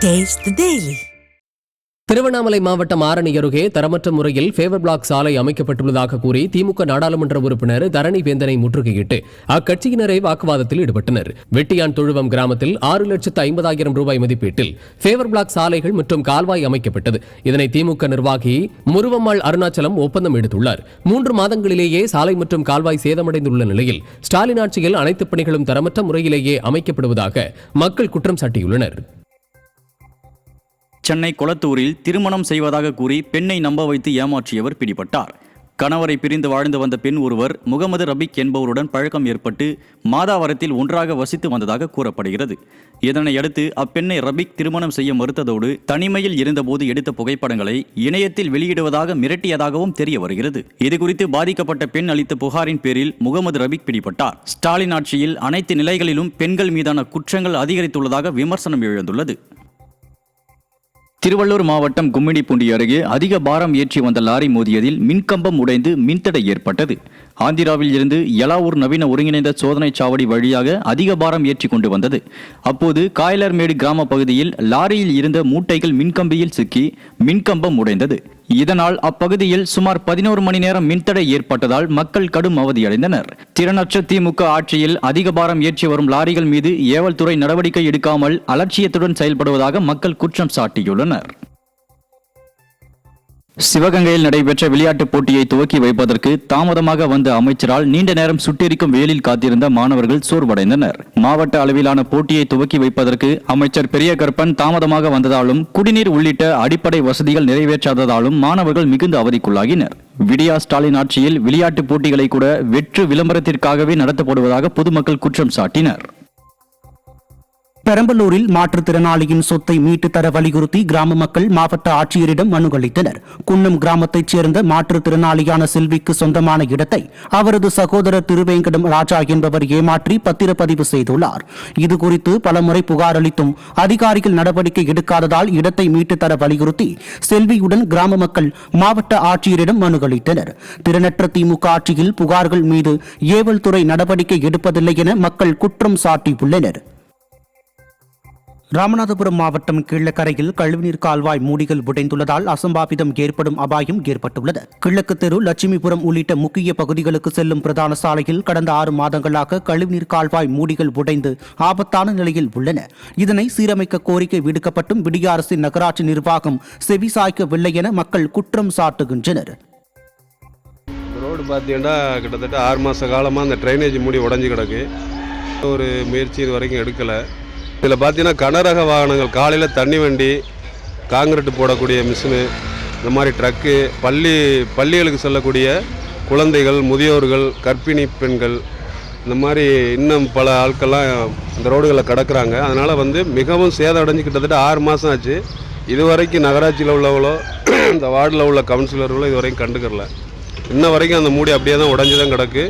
Taste the Daily. Tiruvannamalai மாவட்டம் ஆரணி அருகே தரமற்ற முறையில் ஃபேவர் பிளாக் சாலை அமைக்கப்பட்டுள்ளதாக கூறி திமுக நாடாளுமன்ற உறுப்பினர் தரணி வேந்தனை முற்றுகையிட்டு அக்கட்சியினரை வாக்குவாதத்தில் ஈடுபட்டனர். வெட்டியான் தொழுவம் கிராமத்தில் 6,50,000 ரூபாய் மதிப்பீட்டில் ஃபேவர் பிளாக் சாலைகள் மற்றும் கால்வாய் அமைக்கப்பட்டது. இதனை திமுக நிர்வாகி முருவம்மாள் அருணாச்சலம் ஒப்பந்தம் எடுத்துள்ளார். 3 மாதங்களிலேயே சாலை மற்றும் கால்வாய் சேதமடைந்துள்ள நிலையில் ஸ்டாலின் ஆட்சியில் அனைத்து பணிகளும் தரமற்ற முறையிலேயே அமைக்கப்படுவதாக மக்கள் குற்றம் சாட்டியுள்ளனர். சென்னை கொளத்தூரில் திருமணம் செய்வதாக கூறி பெண்ணை நம்ப வைத்து ஏமாற்றியவர் பிடிபட்டார். கணவரை பிரிந்து வாழ்ந்து வந்த பெண் ஒருவர் முகமது ரபிக் என்பவருடன் பழக்கம் ஏற்பட்டு மாதாவரத்தில் ஒன்றாக வசித்து வந்ததாக கூறப்படுகிறது. இதனையடுத்து அப்பெண்ணை ரபிக் திருமணம் செய்ய மறுத்ததோடு தனிமையில் இருந்தபோது எடுத்த புகைப்படங்களை இணையத்தில் வெளியிடுவதாக மிரட்டியதாகவும் தெரிய வருகிறது. இதுகுறித்து பாதிக்கப்பட்ட பெண் அளித்த புகாரின் பேரில் முகமது ரபிக் பிடிபட்டார். ஸ்டாலின் ஆட்சியில் அனைத்து நிலைகளிலும் பெண்கள் மீதான குற்றங்கள் அதிகரித்துள்ளதாக விமர்சனம் எழுந்துள்ளது. திருவள்ளூர் மாவட்டம் கும்மிடிப்பூண்டி அருகே அதிக பாரம் ஏற்றி வந்த லாரி மோதியதில் மின்கம்பம் உடைந்து மின்தடை ஏற்பட்டது. ஆந்திராவில் இருந்து யலாவூர் நவீன ஒருங்கிணைந்த சோதனை சாவடி வழியாக அதிக பாரம் ஏற்றி கொண்டு வந்தது. அப்போது காயலர்மேடு கிராம பகுதியில் லாரியில் இருந்த மூட்டைகள் மின்கம்பியில் சிக்கி மின்கம்பம் உடைந்தது. இதனால் அப்பகுதியில் சுமார் 11 மணி நேரம் மின்தடை ஏற்பட்டதால் மக்கள் கடும் அவதியடைந்தனர். திறனற்ற திமுக ஆட்சியில் அதிக பாரம் ஏற்றி வரும் லாரிகள் மீது ஏவல் துறை நடவடிக்கை எடுக்காமல் அலட்சியத்துடன் செயல்படுவதாக மக்கள் குற்றம் சாட்டியுள்ளனர். சிவகங்கையில் நடைபெற்ற விளையாட்டுப் போட்டியை துவக்கி வைப்பதற்கு தாமதமாக வந்த அமைச்சரால் நீண்ட நேரம் சுட்டெரிக்கும் வெயிலில் காத்திருந்த மாணவர்கள் சோர்வடைந்தனர். மாவட்ட அளவிலான போட்டியை துவக்கி வைப்பதற்கு அமைச்சர் பெரிய கருப்பன் தாமதமாக வந்ததாலும் குடிநீர் உள்ளிட்ட அடிப்படை வசதிகள் நிறைவேற்றாததாலும் மாணவர்கள் மிகுந்த அவதிக்குள்ளாகினர். விடியா ஸ்டாலின் ஆட்சியில் விளையாட்டுப் போட்டிகளை கூட வெற்று விளம்பரத்திற்காகவே நடத்தப்படுவதாக பொதுமக்கள் குற்றம் சாட்டினர். பெரம்பலூரில் மாற்றுத்திறனாளியின் சொத்தை மீட்டு தர வலியுறுத்தி கிராம மக்கள் மாவட்ட ஆட்சியரிடம் மனு அளித்தனர். குன்னம் கிராமத்தைச் சேர்ந்த மாற்றுத்திறனாளியான செல்விக்கு சொந்தமான இடத்தை அவரது சகோதரர் திருவேங்கடம் ராஜா என்பவர் ஏமாற்றி பத்திரப்பதிவு செய்துள்ளார். இதுகுறித்து பலமுறை புகார் அளித்தும் அதிகாரிகள் நடவடிக்கை எடுக்காததால் இடத்தை மீட்டு தர வலியுறுத்தி செல்வியுடன் கிராம மக்கள் மாவட்ட ஆட்சியரிடம் மனு அளித்தனர். திறனற்ற திமுக ஆட்சியில் புகார்கள் மீது ஏவல் துறை நடவடிக்கை எடுப்பதில்லை என மக்கள் குற்றம் சாட்டியுள்ளனர். ராமநாதபுரம் மாவட்டம் கீழக்கரையில் கழிவுநீர் கால்வாய் மூடிகள் உடைந்துள்ளதால் அசம்பாவிதம் ஏற்படும் அபாயம் ஏற்பட்டுள்ளது. கிழக்கு தெரு, லட்சுமிபுரம் உள்ளிட்ட முக்கிய பகுதிகளுக்கு செல்லும் பிரதான சாலையில் கடந்த 6 மாதங்களாக கழிவுநீர் கால்வாய் மூடிகள் உடைந்து ஆபத்தான நிலையில் உள்ளன. இதனை சீரமைக்க கோரிக்கை விடுக்கப்பட்டும் விடிய அரசின் நகராட்சி நிர்வாகம் செவிசாய்க்கவில்லை என மக்கள் குற்றம் சாட்டுகின்றனர். ரோடு பார்த்தீங்கன்னா கிட்டத்தட்ட 6 மாத காலமாக அந்த ட்ரைனேஜ் மூடி உடஞ்சி கிடக்கு. ஒரு முயற்சி இது வரைக்கும் எடுக்கலை. இதில் பார்த்தீங்கன்னா கனரக வாகனங்கள், காலையில் தண்ணி வண்டி, காங்கிரீட் போடக்கூடிய மிஷினு, இந்த மாதிரி ட்ரக்கு, பள்ளிகளுக்கு செல்லக்கூடிய குழந்தைகள், முதியோர்கள், கர்ப்பிணி பெண்கள், இந்த மாதிரி இன்னும் பல ஆட்கள்லாம் இந்த ரோடுகளில் கிடக்கிறாங்க. அதனால் மிகவும் சேதம் அடைஞ்சு கிட்டத்தட்ட 6 மாதம் ஆச்சு. இதுவரைக்கும் நகராட்சியில் உள்ளவங்களோ இந்த வார்டில் உள்ள கவுன்சிலர்களோ இது வரைக்கும் கண்டுக்கறல. இன்ன வரைக்கும் அந்த மூடி அப்படியே தான் உடஞ்சி தான் கிடக்கு.